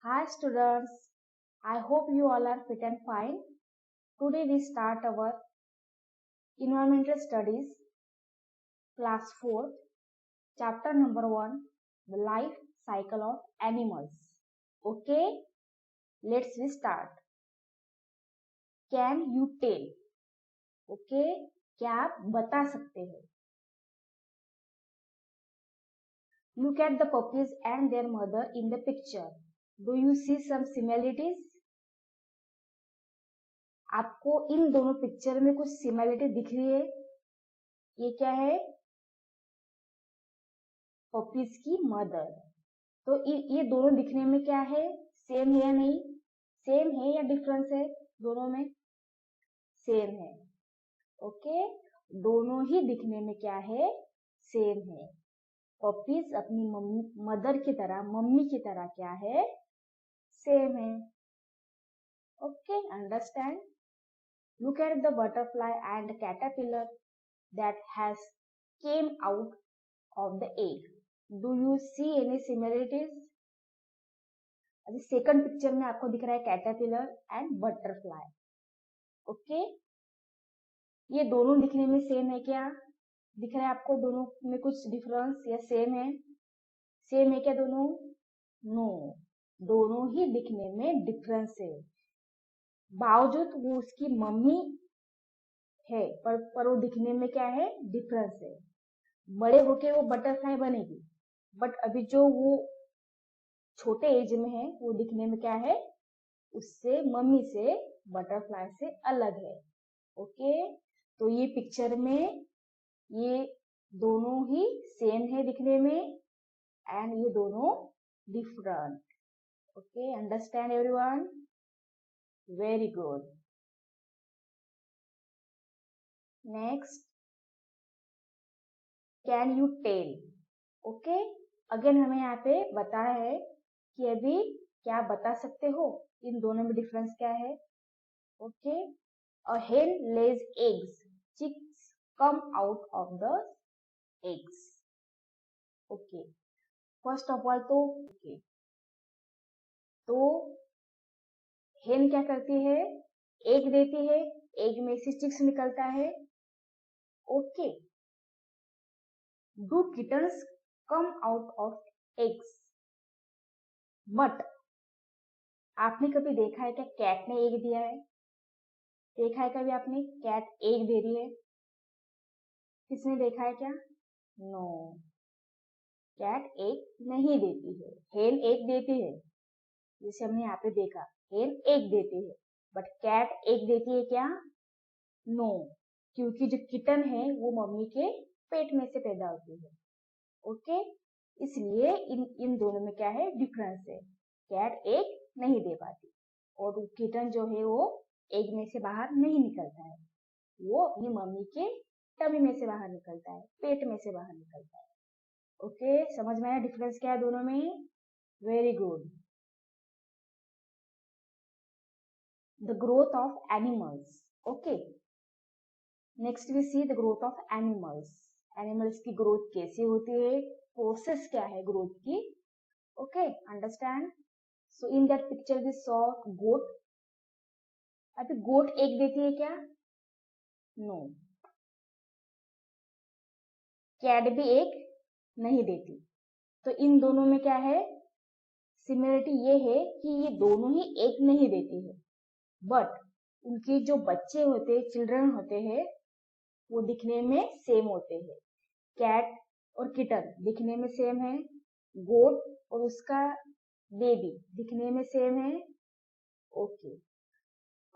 Hi students, I hope you all are fit and fine. Today we start our environmental studies class 4 chapter number 1 the life cycle of animals. Okay, let's we start. Can you tell? Okay, क्या आप बता सकते हैं? Look at the puppies and their mother in the picture. Do you see some similarities? आपको इन दोनों picture में कुछ similarity दिख रही है? ये क्या है? पपीज की मदर। तो ये दोनों दिखने में क्या है? सेम है या नहीं? सेम है या डिफरेंस है? दोनों में सेम है। ओके, दोनों ही दिखने में क्या है? सेम है। पपीज अपनी मदर की तरह, मम्मी की तरह क्या है? सेम है। Okay, understand? Look at the butterfly and caterpillar that has came out of the egg. Do you see any similarities? अभी सेकंड पिक्चर में आपको दिख रहा है कैटरपिलर एंड बटरफ्लाई। ओके, ये दोनों दिखने में सेम है क्या? दिख रहा है आपको दोनों में कुछ डिफरेंस या सेम है? सेम है क्या दोनों? नो, दोनों ही दिखने में डिफरेंस है। बावजूद वो उसकी मम्मी है पर वो दिखने में क्या है? डिफरेंस है। बड़े होके वो बटरफ्लाई बनेगी, बट अभी जो वो छोटे एज में है वो दिखने में क्या है? उससे, मम्मी से, बटरफ्लाई से अलग है। ओके, तो ये पिक्चर में ये दोनों ही सेम है दिखने में एंड ये दोनों different. Okay, understand everyone? Very good. Next, can you tell? Okay, again हमें यहाँ पे बताया है कि अभी क्या बता सकते हो? इन दोनों में डिफरेंस क्या है? Okay, a hen lays eggs, chicks come out of the eggs. Okay, first of all तो ओके, तो हेन क्या करती है? एग देती है, एग में से चिक्स निकलता है। Okay, do kittens come out of eggs? But आपने कभी देखा है क्या कैट ने एग दिया है? देखा है कभी आपने कैट एग दे रही है? किसने देखा है क्या? नो, कैट एग नहीं देती है। हेन एग देती है, जैसे हमने यहाँ पे देखा, हेन एग देती है, बट कैट एग देती है क्या? नो, क्योंकि जो किटन है वो मम्मी के पेट में से पैदा होती है। ओके, इसलिए इन दोनों में क्या है? डिफरेंस है। कैट एग नहीं दे पाती और किटन जो है वो एग में से बाहर नहीं निकलता है, वो अपनी मम्मी के टमी में से बाहर निकलता है, पेट में से बाहर निकलता है। ओके, समझ में आया डिफरेंस क्या है दोनों में? Very good. The growth of animals. Okay, next we see the growth of animals. Animals की ग्रोथ कैसे होती है? प्रोसेस क्या है ग्रोथ की? Okay, understand? So in that picture we saw goat. अभी गोट एग देती है क्या? नो, कैट भी एग नहीं देती। तो इन दोनों में क्या है? सिमिलरिटी ये है कि ये दोनों ही एग नहीं देती है, बट उनके जो बच्चे होते हैं, चिल्ड्रन होते हैं, वो दिखने में सेम होते हैं। कैट और किटन दिखने में सेम है, गोट और उसका बेबी दिखने में सेम है। ओके,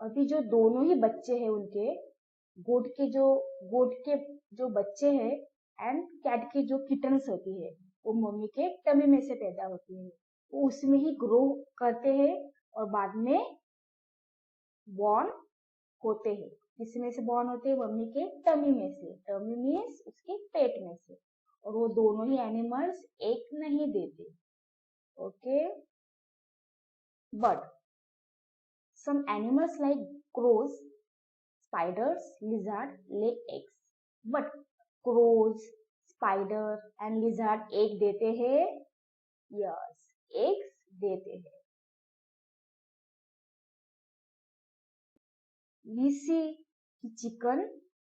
अभी जो दोनों ही बच्चे हैं उनके, गोट के जो बच्चे हैं एंड कैट की जो किटन्स होती है वो मम्मी के टमी में से पैदा होती है, वो उसमें ही ग्रो करते हैं और बाद में बॉर्न होते हैं। किसमें से बॉर्न होते हैं? मम्मी के टमी में से। टमी मीन्स उसके पेट में से। और वो दोनों ही एनिमल्स एग नहीं देते। Okay, but some animals like crows, spiders, lizard lay eggs. But crows, spider and lizard egg देते हैं? Yes, eggs देते हैं। वी सी कि चिकन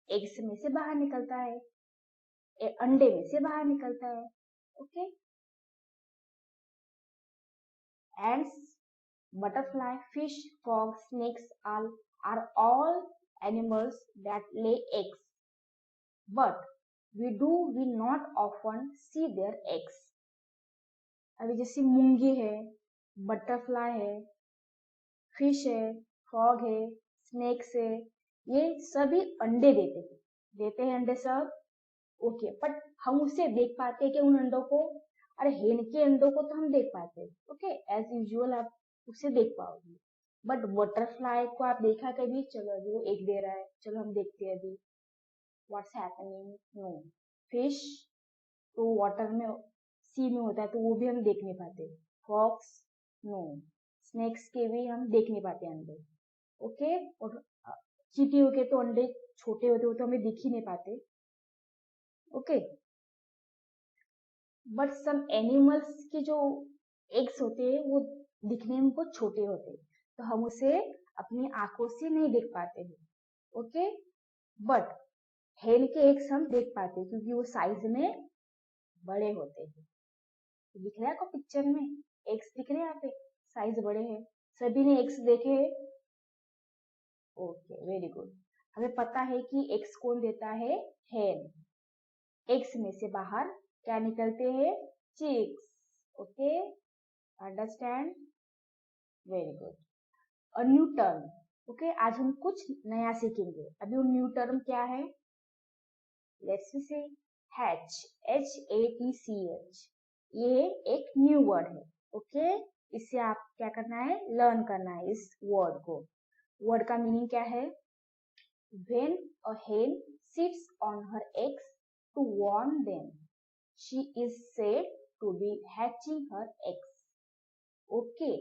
एग्स में से बाहर निकलता है, अंडे में से बाहर निकलता है. Okay. Ends, butterfly, fish, frog, snakes are all animals that lay eggs. But we not often see their eggs. अभी जैसे मूंगी है, बटरफ्लाई है, फिश है, फ्रॉग है, स्नेक्स है, ये सभी अंडे देते हैं अंडे सब. ओके. बट हम उससे देख पाते हैं कि उन अंडों को, अरे हेन के अंडों को तो हम देख पाते हैं. ओके. एज यूजुअल आप उसे देख पाओगे. बट बटरफ्लाई को आप देखा कभी? चलो अभी वो एग दे रहा है, चलो हम देखते हैं अभी व्हाट्स हैपनिंग. नो. फिश तो वाटर में, सी में होता है तो वो भी हम देख नहीं पाते. Frogs no. स्नेक्स के भी हम देख नहीं पाते अंडे. ओके. और चींटियों के तो अंडे छोटे होते, वो तो हमें दिख ही नहीं पाते. ओके. बट सम एनिमल्स के जो एग्स होते हैं वो दिखने में बहुत छोटे होते हैं, तो हम उसे अपनी आंखों से नहीं देख पाते हैं. ओके. बट हेन के एग्स हम देख पाते हैं क्योंकि वो साइज में बड़े होते हैं. दिख रहा है आपको पिक्चर में? एग्स दिख रहे हैं यहाँ पे, साइज बड़े हैं. सभी ने एग्स देखे हैं? Okay, very good. हमें पता है कि एग्स कौन देता है? हेन. एग्स में से बाहर क्या निकलते हैं? Chicks. Okay, understand? Very good. A new term. Okay, आज हम कुछ नया सीखेंगे. अभी वो न्यू टर्म क्या है? Let's say hatch, HATCH. ये एक न्यू वर्ड है. ओके. इससे आप क्या करना है? लर्न करना है इस वर्ड को. वर्ड का मीनिंग क्या है? When a hen sits on her eggs to warm them, she is said to be hatching her eggs. Okay.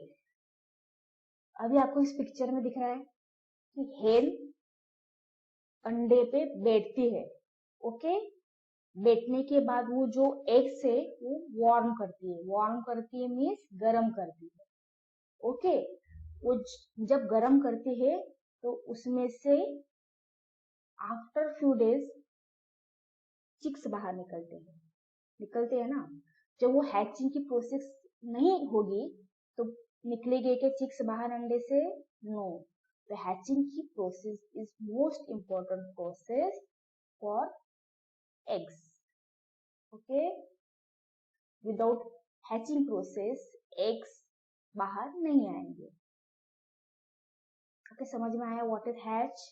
अभी आपको इस पिक्चर में दिख रहा है कि हेन अंडे पे बैठती है. ओके. बैठने के बाद वो जो एग्स है वो वार्म करती है. वार्म करती है मीन्स गरम करती है. ओके. वो जब गरम करती है तो उसमें से आफ्टर फ्यू डेज चिक्स बाहर निकलते हैं ना. जब वो हैचिंग की प्रोसेस नहीं होगी तो निकलेंगे क्या चिक्स बाहर अंडे से? नो. द हैचिंग की process is most important process for eggs. Okay. Without hatching process eggs बाहर नहीं आएंगे. ओके, समझ में आया what is hatch?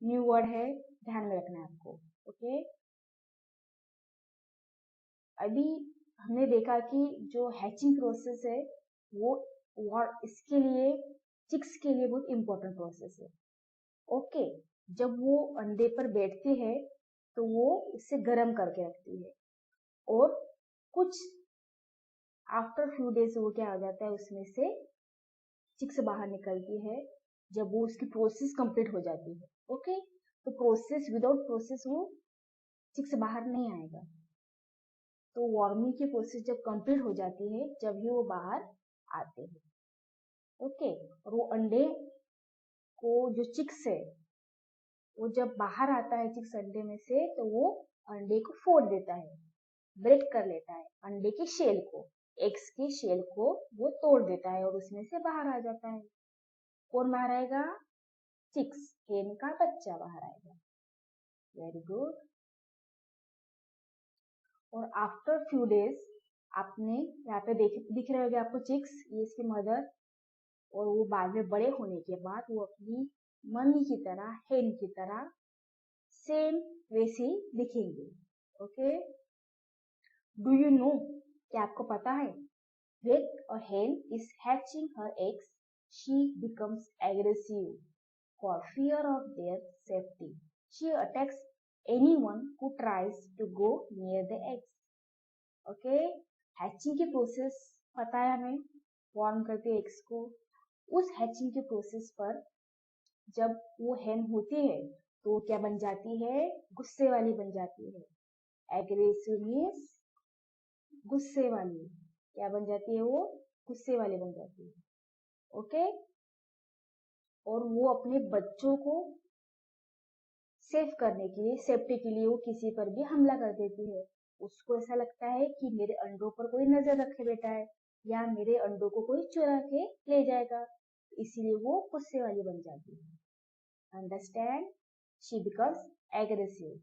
New word है, ध्यान में रखना है आपको. ओके. अभी हमने देखा कि जो हैचिंग प्रोसेस है वो इसके लिए, चिक्स के लिए बहुत इंपॉर्टेंट प्रोसेस है. ओके. जब वो अंडे पर बैठती है तो वो उसे गर्म करके रखती है और कुछ आफ्टर फ्यू डेज वो क्या हो जाता है, उसमें से चिक्स बाहर निकलती है जब वो उसकी प्रोसेस कंप्लीट हो जाती है. ओके. तो प्रोसेस, विदाउट प्रोसेस वो चिक्स बाहर नहीं आएगा. तो वार्मिंग की प्रोसेस जब कंप्लीट हो जाती है जब ही वो बाहर आते हैं. ओके. और वो अंडे को, जो चिक्स है वो जब बाहर आता है चिक्स अंडे में से, तो वो अंडे को फोड़ देता है, ब्रेक कर लेता है अंडे के शेल को, एग्स के शेल को वो तोड़ देता है और उसमें से बाहर आ जाता है. कौन बाहर आएगा? चिक्स, हेन का बच्चा बाहर आएगा. Very good. और आफ्टर फ्यू डेज आपने यहाँ पे दिख रहे होंगे आपको चिक्स, ये इसकी मदर. और वो बाद में बड़े होने के बाद वो अपनी मम्मी की तरह, हेन की तरह सेम वैसी दिखेंगे. ओके. डू यू नो, क्या आपको पता है? When a hen is hatching her eggs, she becomes aggressive for fear of their safety. She attacks anyone who tries to go near the eggs. Okay? Hatching की process पता है हमें, form करते eggs को. उस हैचिंग के process पर जब वो हेन होती है तो क्या बन जाती है? गुस्से वाली बन जाती है. एग्रेसिव मीन्स गुस्से वाली. क्या बन जाती है वो? गुस्से वाली बन जाती है. ओके. और वो अपने बच्चों को सेफ करने के लिए, सेफ्टी के लिए वो किसी पर भी हमला कर देती है। उसको ऐसा लगता है कि मेरे अंडों पर कोई नजर रखे बैठा है या मेरे अंडों को कोई चुरा के ले जाएगा, इसीलिए वो गुस्से वाली बन जाती है। अंडरस्टैंड? She becomes aggressive.